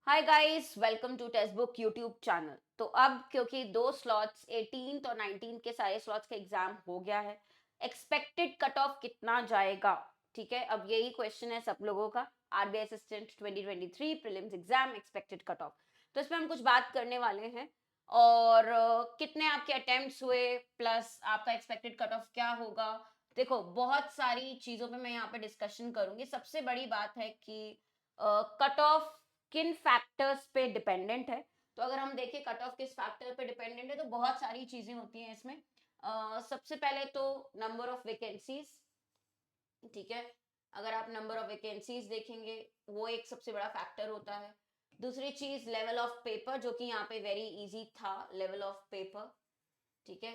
Hi guys, welcome to textbook YouTube channel. तो अब क्योंकि दो स्लॉट्स 18 और 19 के सारे स्लॉट्स का एग्जाम हो गया है, एक्सपेक्टेड कट ऑफ कितना जाएगा? ठीक है, अब यही क्वेश्चन है सब लोगों का। RBI assistant 2023 prelims exam expected cut off. तो इस पर हम कुछ बात करने वाले हैं और कितने आपके अटेम्प्ट्स हुए प्लस आपका एक्सपेक्टेड कट ऑफ क्या होगा। देखो, बहुत सारी चीजों पे मैं यहाँ पे डिस्कशन करूंगी। सबसे बड़ी बात है कि कट ऑफ किन फैक्टर्स पे डिपेंडेंट है। तो अगर हम देखें कट ऑफ किस फैक्टर पे डिपेंडेंट है, तो बहुत सारी चीजें होती हैं इसमें। सबसे पहले तो नंबर ऑफ वैकेंसीज। ठीक है, अगर आप नंबर ऑफ वैकेंसीज देखेंगे, वो एक सबसे बड़ा फैक्टर होता है। दूसरी चीज लेवल ऑफ पेपर, जो कि यहाँ पे वेरी इजी था, लेवल ऑफ पेपर। ठीक है,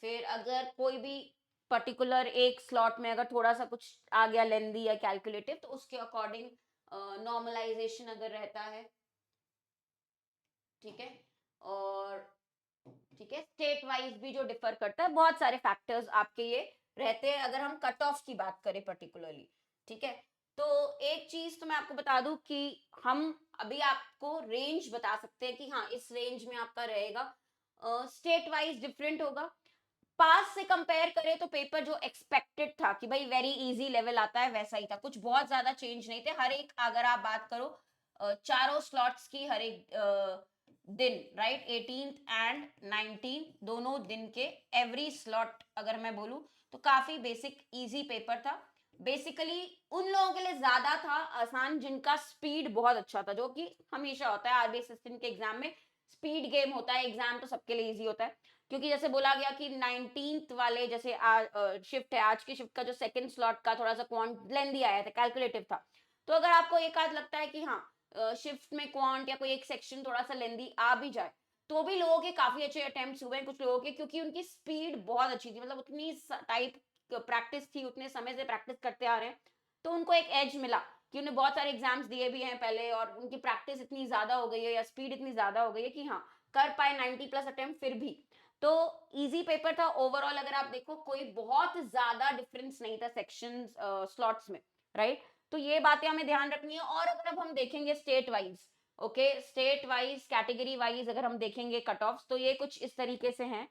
फिर अगर कोई भी पर्टिकुलर एक स्लॉट में अगर थोड़ा सा कुछ आ गया लेंदी या कैलकुलेटिव, तो उसके अकॉर्डिंग नॉर्मलाइजेशन अगर रहता है। ठीक है, और ठीक है, स्टेट वाइज भी जो डिफर करता है, बहुत सारे फैक्टर्स आपके ये रहते हैं अगर हम कट ऑफ की बात करें पर्टिकुलरली। ठीक है, तो एक चीज तो मैं आपको बता दूं कि हम अभी आपको रेंज बता सकते हैं कि हाँ, इस रेंज में आपका रहेगा। स्टेट वाइज डिफरेंट होगा। पास से कंपेयर करें तो पेपर जो एक्सपेक्टेड था कि भाई वेरी इजी लेवल आता है, वैसा ही था, कुछ बहुत ज्यादा चेंज नहीं थे। हर एक अगर आप बात करो चारों स्लॉट्स की, हर एक दिन, राइट, 18th एंड 19 दोनों दिन के एवरी स्लॉट अगर मैं बोलूं तो काफी बेसिक इजी पेपर था। बेसिकली उन लोगों के लिए ज्यादा था आसान जिनका स्पीड बहुत अच्छा था, जो कि हमेशा होता है आरबीआई असिस्टेंट के एग्जाम में। स्पीड गेम होता है, एग्जाम तो सबके लिए इजी होता है, क्योंकि जैसे बोला गया कि 19th वाले, जैसे शिफ्ट है, आज की शिफ्ट का जो सेकंड स्लॉट का थोड़ा सा क्वांट लेंदी आया था, कैलकुलेटिव था। तो अगर आपको एक आध लगता है कि हाँ, शिफ्ट में क्वांट या कोई एक सेक्शन थोड़ा सा लेंदी आ भी जाए, तो भी लोगों के काफी अच्छे अटेम्प्ट्स हुए हैं कुछ लोगों के, क्योंकि उनकी स्पीड बहुत अच्छी थी, मतलब उतनी टाइप प्रैक्टिस थी, उतने समय से प्रैक्टिस करते आ रहे हैं, तो उनको एक एज मिला कि उन्हें बहुत सारे एग्जाम्स दिए भी हैं पहले, और उनकी प्रैक्टिस इतनी ज्यादा हो गई है या स्पीड इतनी ज्यादा हो गई है कि हाँ, कर पाए 90 प्लस अटेम्प्ट फिर भी। तो इजी पेपर था ओवरऑल। अगर आप देखो, कोई बहुत ज्यादा डिफरेंस नहीं था सेक्शन स्लॉट्स में, राइट। तो ये बातें हमें ध्यान रखनी है। और अगर अब हम देखेंगे state wise, okay, state wise category wise अगर हम देखेंगे कट ऑफ, तो ये कुछ इस तरीके से हैं।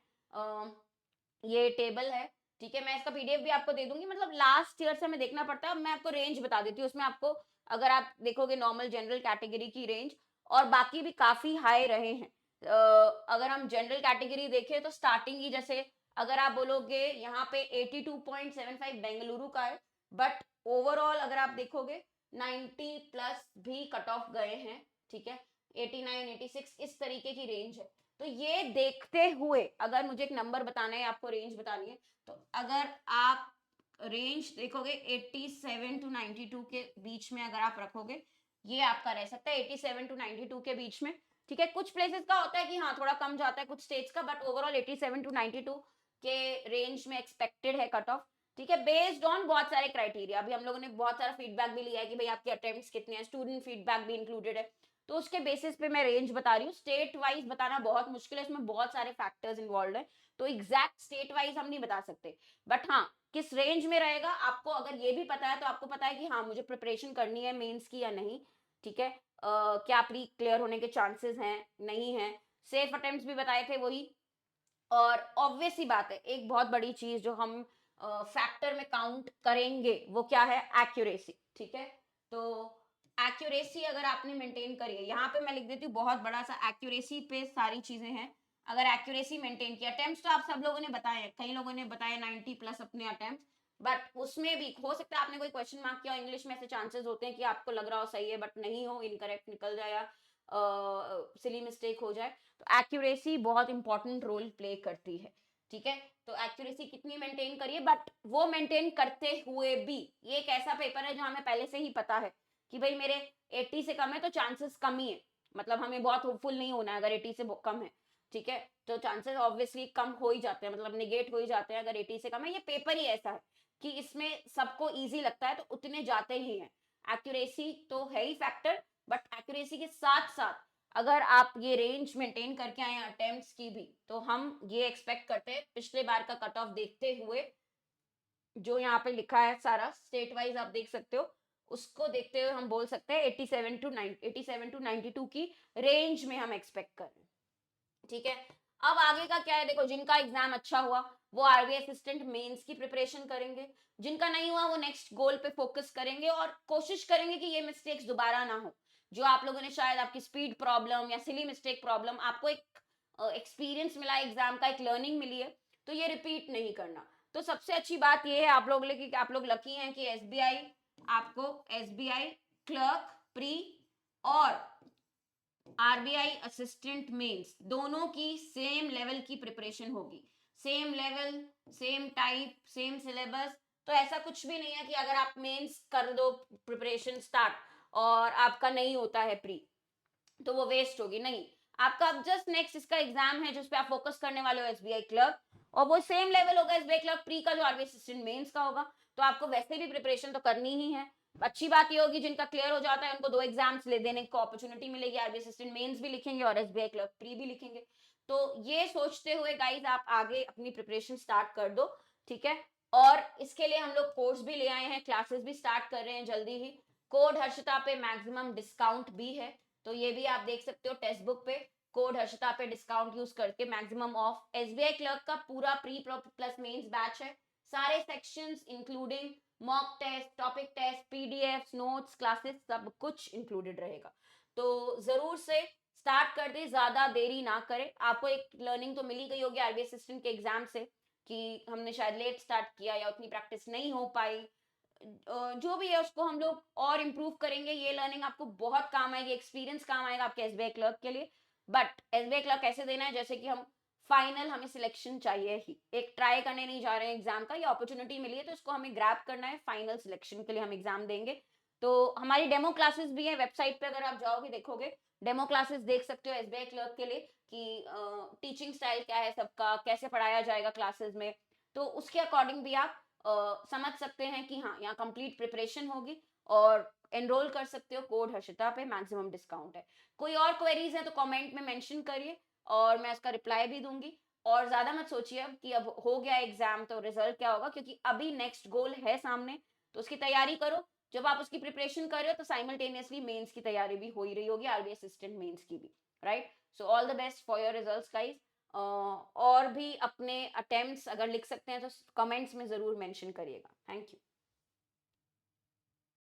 ये टेबल है। ठीक है, मैं इसका पीडीएफ भी आपको दे दूंगी, मतलब लास्ट ईयर से हमें देखना पड़ता है। अब मैं आपको रेंज बता देती हूँ, उसमें आपको अगर आप देखोगे नॉर्मल जनरल कैटेगरी की रेंज, और बाकी भी काफी हाई रहे हैं। अगर हम जनरल कैटेगरी देखें तो स्टार्टिंग ही, जैसे अगर आप बोलोगे यहाँ पे 82.75 बेंगलुरु का है, बट ओवरऑल अगर आप देखोगे 90 प्लस भी कट ऑफ गए हैं। ठीक है, 89 86 इस तरीके की रेंज है। तो ये देखते हुए अगर मुझे एक नंबर बताना है, आपको रेंज बतानी है, तो अगर आप रेंज देखोगे 87 टू 92 के बीच में अगर आप रखोगे, ये आपका रह सकता है 87 टू 92 के बीच में। ठीक है, कुछ प्लेसेस का होता है कि हाँ, थोड़ा कम जाता है कुछ स्टेट्स का, बट ओवरऑल 87 टू 92 के रेंज में एक्सपेक्टेड है कट ऑफ। ठीक है, बेस्ड ऑन बहुत सारे क्राइटेरिया। अभी हम लोगों ने बहुत सारा फीडबैक भी लिया है कि भाई आपके अटेम्प्ट्स कितने हैं, स्टूडेंट फीडबैक भी इंक्लूडेड है, तो उसके बेसिस पे मैं रेंज बता रही हूँ। स्टेट वाइज बताना बहुत मुश्किल है, इसमें बहुत सारे फैक्टर्स इन्वॉल्व है, तो एग्जैक्ट स्टेट वाइज हम नहीं बता सकते। बट हाँ, किस रेंज में रहेगा आपको अगर ये भी पता है, तो आपको पता है कि हाँ, मुझे प्रिपरेशन करनी है मेंस की या नहीं। ठीक है, क्या प्री क्लियर होने के चांसेस हैं, नहीं है। सेफ अटेम्प्ट्स भी बताए थे वही। और ऑब्वियस सी बात है, एक बहुत बड़ी चीज जो हम फैक्टर में काउंट करेंगे वो क्या है? एक्यूरेसी। ठीक है, तो एक्यूरेसी अगर आपने मेंटेन करी है, यहाँ पे मैं लिख देती हूँ बहुत बड़ा सा, एक्यूरेसी पे सारी चीजें हैं। अगर एक्यूरेसी मेंटेन किया, अटेम्प्ट्स तो आप सब लोगों ने बताए हैं, कई लोगों ने बताया 90 प्लस अपने अटेम्प्ट, बट उसमें भी हो सकता है आपने कोई क्वेश्चन मार्क किया इंग्लिश में, ऐसे चांसेस होते हैं कि आपको लग रहा हो सही है बट नहीं हो, इनकरेक्ट निकल जाए या सिली मिस्टेक हो जाए। तो एक्यूरेसी बहुत इंपॉर्टेंट रोल प्ले करती है। ठीक है, तो एक्यूरेसी कितनी मेंटेन करिए, बट वो मेंटेन करते हुए भी ये एक ऐसा पेपर है जो हमें पहले से ही पता है कि भाई मेरे 80 से कम है तो चांसेस कम ही है, मतलब हमें बहुत होपफुल नहीं होना है अगर 80 से कम है। ठीक है, तो चांसेस ऑब्वियसली कम हो ही जाते हैं, मतलब निगेट हो ही जाते हैं अगर 80 से कम है। ये पेपर ही ऐसा है कि इसमें सबको इजी लगता है तो उतने जाते ही हैं। एक्यूरेसी तो है ही फैक्टर, बट एक्यूरेसी के साथ साथ अगर आप ये रेंज मेंटेन करके आए अटेम्प्ट्स की भी, तो हम ये एक्सपेक्ट करते हैं पिछले बार का कट ऑफ देखते हुए, जो यहाँ पे लिखा है सारा स्टेट वाइज आप देख सकते हो, उसको देखते हुए हम बोल सकते हैं 87 टू 92 की रेंज में हम एक्सपेक्ट कर रहे हैं। ठीक है, अब आगे का क्या है, देखो जिनका एग्जाम अच्छा हुआ वो आरबीआई असिस्टेंट मेंस की प्रिपरेशन करेंगे, जिनका नहीं हुआ वो नेक्स्ट गोल पे फोकस करेंगे और कोशिश करेंगे कि ये मिस्टेक्स दोबारा ना हो। जो आप लोगों ने शायद आपकी स्पीड प्रॉब्लम या सिली मिस्टेक प्रॉब्लम, आपको एक एक्सपीरियंस मिला एग्जाम का, एक लर्निंग मिली है, तो ये रिपीट नहीं करना। तो सबसे अच्छी बात ये है आप लोग कि आप लोग लकी हैं कि एसबीआई आपको एसबीआई क्लर्क प्री और आरबीआई असिस्टेंट मेंस दोनों की सेम लेवल की प्रिपरेशन होगी, same level, same type, same syllabus. तो ऐसा कुछ भी नहीं है कि अगर आप मेंस कर दो प्रिपरेशन स्टार्ट और आपका नहीं होता है प्री तो वो वेस्ट होगी, नहीं। आपका अब जस्ट नेक्स्ट इसका एग्जाम है जिस पे आप फोकस करने वाले हो एसबीआई क्लर्क, और वो सेम लेवल होगा एसबीआई क्लर्क प्री का जो आरबीआई असिस्टेंट मेंस का होगा। तो आपको वैसे भी प्रिपरेशन तो करनी ही है। अच्छी बात ये होगी जिनका क्लियर हो जाता है उनको 2 एग्जाम्स ले देने को अपॉर्चुनिटी मिलेगी, आरबीआई असिस्टेंट मेंस भी लिखेंगे और एसबीआई क्लर्क प्री भी लिखेंगे। तो ये सोचते हुए गाइज आप आगे अपनी प्रिपरेशन स्टार्ट कर दो, ठीक है। और इसके लिए हम लोग कोर्स भी ले आए हैं, क्लासेस भी स्टार्ट कर रहे हैं जल्दी ही। कोड हर्षिता पे मैक्सिमम डिस्काउंट भी है, तो ये भी आप देख सकते हो टेक्स्ट बुक पे कोड हर्षिता पे डिस्काउंट यूज करके मैक्सिमम ऑफ। एसबीआई क्लर्क का पूरा प्री प्लस मेंस बैच है, सारे sections including mock test, topic test, PDF, notes, classes, सब कुछ इंक्लूडेड रहेगा। तो जरूर से स्टार्ट कर दे, ज्यादा देरी ना करें। आपको एक लर्निंग तो मिली गई होगी आरबीआई असिस्टेंट के एग्जाम से कि हमने शायद लेट स्टार्ट किया या उतनी प्रैक्टिस नहीं हो पाई, जो भी है उसको हम लोग और इम्प्रूव करेंगे। ये लर्निंग आपको बहुत काम आएगी, एक्सपीरियंस काम आएगा आपके एसबीआई क्लर्क के लिए। बट एसबीआई क्लर्क कैसे देना है, जैसे कि हम फाइनल, हमें सिलेक्शन चाहिए ही, एक ट्राई करने नहीं जा रहे हैं एग्जाम का, ये अपॉर्चुनिटी मिली है तो इसको हमें ग्रैब करना है, फाइनल सिलेक्शन के लिए हम एग्जाम देंगे। तो हमारी डेमो क्लासेस भी है, वेबसाइट पे अगर आप जाओगे देखोगे डेमो क्लासेस देख सकते हो एसबीआई क्लर्क के लिए कि टीचिंग स्टाइल क्या है सबका, कैसे पढ़ाया जाएगा क्लासेस में। तो उसके अकॉर्डिंग भी आप समझ सकते हैं कि हाँ यहाँ कंप्लीट प्रिपरेशन होगी और एनरोल कर सकते हो। कोड हर्षिता पे मैक्सिमम डिस्काउंट है। कोई और क्वेरीज है तो कमेंट में मेंशन करिए और मैं उसका रिप्लाई भी दूंगी। और ज्यादा मत सोचिए अब कि अब हो गया एग्जाम तो रिजल्ट क्या होगा, क्योंकि अभी नेक्स्ट गोल है सामने, तो उसकी तैयारी करो। जब आप उसकी प्रिपरेशन कर रहे हो तो साइमल्टेनियसली मेंस की तैयारी भी हो ही रही होगी, आरबीआई असिस्टेंट मेंस की भी, right. So all the best for your results guys. और भी अपने अटेम्प्ट्स अगर लिख सकते हैं तो कमेंट्स में जरूर मेंशन करिएगा। Thank you.